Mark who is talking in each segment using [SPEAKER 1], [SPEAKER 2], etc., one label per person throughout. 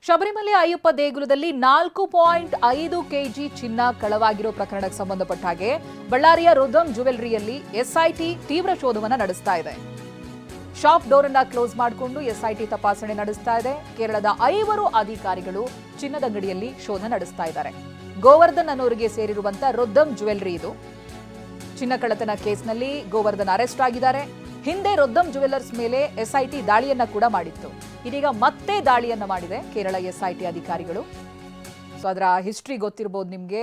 [SPEAKER 1] ಶಬರಿಮಲೆ ಅಯ್ಯಪ್ಪ ದೇಗುಲದಲ್ಲಿ 4.5 ಕೆಜಿ ಚಿನ್ನ ಕಳವಾಗಿರೋ ಪ್ರಕರಣಕ್ಕೆ ಸಂಬಂಧಪಟ್ಟ ಹಾಗೆ ಬಳ್ಳಾರಿಯ ರುದ್ರಂ ಜ್ಯುವೆಲರಿಯಲ್ಲಿ ಎಸ್ಐಟಿ ತೀವ್ರ ಶೋಧವನ್ನು ನಡೆಸ್ತಾ ಇದೆ. ಶಾಪ್ ಡೋರ್ ಅನ್ನ ಕ್ಲೋಸ್ ಮಾಡಿಕೊಂಡು ಎಸ್ಐಟಿ ತಪಾಸಣೆ ನಡೆಸ್ತಾ ಇದೆ. ಕೇರಳದ 5 ಅಧಿಕಾರಿಗಳು ಚಿನ್ನದ ಅಂಗಡಿಯಲ್ಲಿ ಶೋಧ ನಡೆಸ್ತಾ ಇದ್ದಾರೆ. ಗೋವರ್ಧನ್ ಅನ್ನೋರಿಗೆ ಸೇರಿರುವಂತ ರುದ್ರಂ ಜ್ಯುವೆಲರಿ ಇದು. ಚಿನ್ನ ಕಳ್ಳತನ ಕೇಸ್ನಲ್ಲಿ ಗೋವರ್ಧನ್ ಅರೆಸ್ಟ್ ಆಗಿದ್ದಾರೆ. ಹಿಂದೆ ರುದ್ರಂ ಜ್ಯುವೆಲರ್ಸ್ ಮೇಲೆ ಎಸ್ಐಟಿ ದಾಳಿಯನ್ನ ಕೂಡ ಮಾಡಿತ್ತು. ಇದೀಗ ಮತ್ತೆ ದಾಳಿಯನ್ನ ಮಾಡಿದೆ ಕೇರಳ ಎಸ್ಐಟಿ ಅಧಿಕಾರಿಗಳು. ಸೊ ಅದರ ಹಿಸ್ಟ್ರಿ ಗೊತ್ತಿರಬಹುದು ನಿಮಗೆ.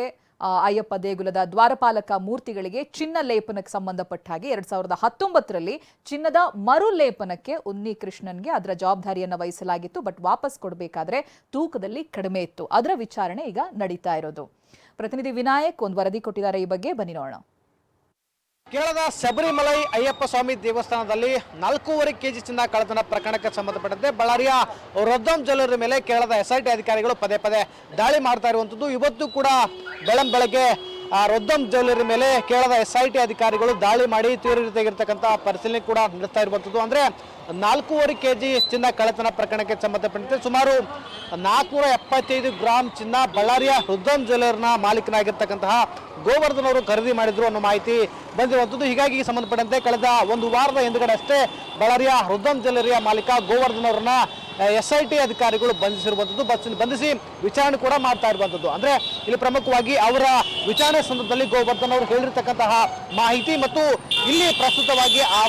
[SPEAKER 1] ಅಯ್ಯಪ್ಪ ದೇಗುಲದ ದ್ವಾರಪಾಲಕ ಮೂರ್ತಿಗಳಿಗೆ ಚಿನ್ನ ಲೇಪನಕ್ಕೆ ಸಂಬಂಧಪಟ್ಟ ಹಾಗೆ 2019ರಲ್ಲಿ ಚಿನ್ನದ ಮರು ಲೇಪನಕ್ಕೆ ಉನ್ನಿ ಕೃಷ್ಣನ್ಗೆ ಅದರ ಜವಾಬ್ದಾರಿಯನ್ನ ವಹಿಸಲಾಗಿತ್ತು. ಬಟ್ ವಾಪಸ್ ಕೊಡಬೇಕಾದ್ರೆ ತೂಕದಲ್ಲಿ ಕಡಿಮೆ ಇತ್ತು. ಅದರ ವಿಚಾರಣೆ ಈಗ ನಡೀತಾ ಇರೋದು. ಪ್ರತಿನಿಧಿ ವಿನಾಯಕ್ ಒಂದು ವರದಿ ಕೊಟ್ಟಿದ್ದಾರೆ. ಈ ಬಗ್ಗೆ ಬನ್ನಿ ನೋಡೋಣ.
[SPEAKER 2] ಕೇರಳದ ಶಬರಿಮಲೈ ಅಯ್ಯಪ್ಪ ಸ್ವಾಮಿ ದೇವಸ್ಥಾನದಲ್ಲಿ 4.5 ಕೆಜಿ ಚಿನ್ನ ಕಳ್ಳತನ ಪ್ರಕರಣಕ್ಕೆ ಸಂಬಂಧಪಟ್ಟಂತೆ ಬಳ್ಳಾರಿಯ ರುದ್ರಂ ಜ್ಯುವೆಲರಿ ಮೇಲೆ ಕೇರಳದ ಎಸ್ಐಟಿ ಅಧಿಕಾರಿಗಳು ಪದೇ ಪದೇ ದಾಳಿ ಮಾಡ್ತಾ ಇರುವಂಥದ್ದು. ಇವತ್ತು ಕೂಡ ಬೆಳಗ್ಗೆ ರುದ್ರಂ ಜ್ಯುವೆಲರಿ ಮೇಲೆ ಕೇರಳದ ಎಸ್ಐಟಿ ಅಧಿಕಾರಿಗಳು ದಾಳಿ ಮಾಡಿ ತೀವ್ರ ರೀತಿಯಾಗಿರ್ತಕ್ಕಂಥ ಪರಿಶೀಲನೆ ಕೂಡ ನಡೆಸ್ತಾ ಇರುವಂಥದ್ದು. ಅಂದರೆ 4.5 ಕೆಜಿ ಚಿನ್ನ ಕಳ್ಳತನ ಪ್ರಕರಣಕ್ಕೆ ಸಂಬಂಧಪಟ್ಟಂತೆ ಸುಮಾರು 475 ಗ್ರಾಂ ಚಿನ್ನ ಬಳ್ಳಾರಿಯ ರುದ್ರಂ ಜ್ಯುವೆಲರ್ನ ಮಾಲೀಕನಾಗಿರ್ತಕ್ಕಂತಹ ಗೋವರ್ಧನ್ ಅವರು ಖರೀದಿ ಮಾಡಿದ್ರು ಅನ್ನೋ ಮಾಹಿತಿ ಬಂದಿರುವಂಥದ್ದು. ಹೀಗಾಗಿ ಸಂಬಂಧಪಟ್ಟಂತೆ ಕಳೆದ ಒಂದು ವಾರದ ಹಿಂದುಗಡೆ ಅಷ್ಟೇ ಬಳ್ಳಾರಿಯ ರುದ್ರಂ ಜ್ಯುವೆಲರಿಯ ಮಾಲೀಕ ಗೋವರ್ಧನ್ ಅವರನ್ನ ಎಸ್ಐಟಿ ಅಧಿಕಾರಿಗಳು ಬಂಧಿಸಿ ವಿಚಾರಣೆ ಕೂಡ ಮಾಡ್ತಾ ಇರುವಂಥದ್ದು. ಅಂದ್ರೆ ಇಲ್ಲಿ ಪ್ರಮುಖವಾಗಿ ಅವರ ವಿಚಾರಣೆ ಸಂದರ್ಭದಲ್ಲಿ ಗೋವರ್ಧನ್ ಅವರು ಹೇಳಿರ್ತಕ್ಕಂತಹ ಮಾಹಿತಿ ಮತ್ತು ಇಲ್ಲಿ ಪ್ರಸ್ತುತವಾಗಿ ಆ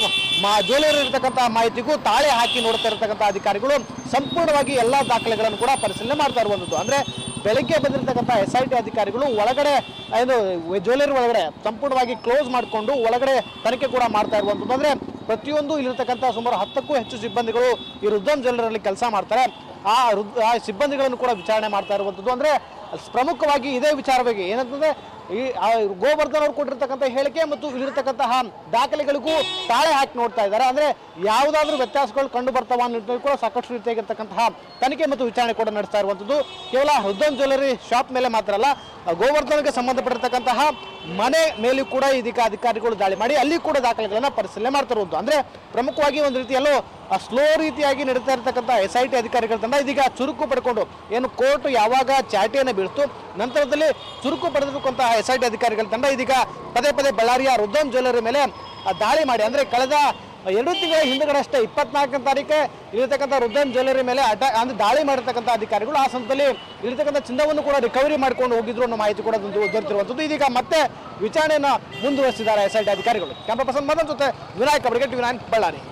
[SPEAKER 2] ಜ್ಯುವೆಲರಿ ಇರತಕ್ಕಂತಹ ಮಾಹಿತಿಗೂ ತಾಳೆ ಹಾಕಿ ನೋಡ್ತಾ ಇರತಕ್ಕಂತಹ ಅಧಿಕಾರಿಗಳು ಸಂಪೂರ್ಣವಾಗಿ ಎಲ್ಲ ದಾಖಲೆಗಳನ್ನು ಕೂಡ ಪರಿಶೀಲನೆ ಮಾಡ್ತಾ ಇರುವಂಥದ್ದು. ಅಂದ್ರೆ ಬೆಳಗ್ಗೆ ಬಂದಿರತಕ್ಕಂಥ ಎಸ್ಐಟಿ ಅಧಿಕಾರಿಗಳು ಒಳಗಡೆ ಏನು ಜ್ಯುವೆಲರಿ ಒಳಗಡೆ ಸಂಪೂರ್ಣವಾಗಿ ಕ್ಲೋಸ್ ಮಾಡಿಕೊಂಡು ಒಳಗಡೆ ತನಿಖೆ ಕೂಡ ಮಾಡ್ತಾ ಇರುವಂಥದ್ದು. ಅಂದ್ರೆ ಪ್ರತಿಯೊಂದು ಇಲ್ಲಿರ್ತಕ್ಕಂಥ ಸುಮಾರು 10ಕ್ಕೂ ಹೆಚ್ಚು ಸಿಬ್ಬಂದಿಗಳು ಈ ರುದ್ರಂ ಜ್ಯುವೆಲರಿಯಲ್ಲಿ ಕೆಲಸ ಮಾಡ್ತಾರೆ. ಆ ಸಿಬ್ಬಂದಿಗಳನ್ನು ಕೂಡ ವಿಚಾರಣೆ ಮಾಡ್ತಾ ಇರುವಂಥದ್ದು. ಅಂದ್ರೆ ಪ್ರಮುಖವಾಗಿ ಇದೇ ವಿಚಾರವಾಗಿ ಏನಂತಂದ್ರೆ ಈ ಗೋವರ್ಧನ್ ಅವರು ಕೊಟ್ಟಿರ್ತಕ್ಕಂಥ ಹೇಳಿಕೆ ಮತ್ತು ಇಲ್ಲಿರ್ತಕ್ಕಂತಹ ದಾಖಲೆಗಳಿಗೂ ತಾಳೆ ಹಾಕಿ ನೋಡ್ತಾ ಇದ್ದಾರೆ. ಅಂದ್ರೆ ಯಾವುದಾದ್ರೂ ವ್ಯತ್ಯಾಸಗಳು ಕಂಡು ಬರ್ತಾವ ಅನ್ನೋ ಕೂಡ ಸಾಕಷ್ಟು ರೀತಿಯಾಗಿರ್ತಕ್ಕಂತಹ ತನಿಖೆ ಮತ್ತು ವಿಚಾರಣೆ ಕೂಡ ನಡೆಸ್ತಾ ಇರುವಂಥದ್ದು. ಕೇವಲ ರುದ್ರಂ ಜ್ಯುವೆಲರಿ ಶಾಪ್ ಮೇಲೆ ಮಾತ್ರ ಅಲ್ಲ, ಗೋವರ್ಧನ್ಗೆ ಸಂಬಂಧಪಟ್ಟಿರ್ತಕ್ಕಂತಹ ಮನೆ ಮೇಲೂ ಕೂಡ ಇದೀಗ ಅಧಿಕಾರಿಗಳು ದಾಳಿ ಮಾಡಿ ಅಲ್ಲಿ ಕೂಡ ದಾಖಲೆಗಳನ್ನ ಪರಿಶೀಲನೆ ಮಾಡ್ತಾ ಇರುವುದು. ಅಂದ್ರೆ ಪ್ರಮುಖವಾಗಿ ಒಂದು ರೀತಿಯಲ್ಲೂ ಸ್ಲೋ ರೀತಿಯಾಗಿ ನಡೀತಾ ಇರತಕ್ಕಂಥ ಎಸ್ಐಟಿ ಅಧಿಕಾರಿಗಳ ತಂಡ ಇದೀಗ ಚುರುಕು ಪಡ್ಕೊಂಡು ಏನು ಕೋರ್ಟ್ ಯಾವಾಗ ಚಾಟಿಯನ್ನು ಬೀಳ್ತು ನಂತರದಲ್ಲಿ ಚುರುಕು ಪಡೆದಿರುವಂತಹ ಎಸ್ಐಟಿ ಅಧಿಕಾರಿಗಳ ತಂಡ ಇದೀಗ ಪದೇ ಪದೇ ಬಳ್ಳಾರಿಯ ರುದ್ರಂ ಜ್ಯುವೆಲರಿ ಮೇಲೆ ದಾಳಿ ಮಾಡಿ ಅಂದ್ರೆ ಕಳೆದ 2 ತಿಂಗಳ ಹಿಂದುಗಡೆ ಅಷ್ಟೇ 24ನೇ ತಾರೀಕೆ ಇರತಕ್ಕಂಥ ರುದ್ರಂ ಜ್ಯುವೆಲರಿ ಮೇಲೆ ಅಂದ್ರೆ ದಾಳಿ ಮಾಡಿರ್ತಕ್ಕಂಥ ಅಧಿಕಾರಿಗಳು ಆ ಸಂದರ್ಭದಲ್ಲಿ ಇರತಕ್ಕಂಥ ಚಿನ್ನವನ್ನು ಕೂಡ ರಿಕವರಿ ಮಾಡ್ಕೊಂಡು ಹೋಗಿದ್ರು ಅನ್ನೋ ಮಾಹಿತಿ ಕೂಡ ದೊರೆತಿರುವಂಥದ್ದು. ಇದೀಗ ಮತ್ತೆ ವಿಚಾರಣೆಯನ್ನು ಮುಂದುವರಿಸಿದ್ದಾರೆ ಎಸ್ಐಟಿ ಅಧಿಕಾರಿಗಳು. ಕ್ಯಾಮರಾ ಪರ್ಸನ್ ಮದನ್ ಜೊತೆ ವಿನಾಯಕ್ ಅವರಿಗೆ ಟಿವಿ9 ಬಳ್ಳಾರಿ.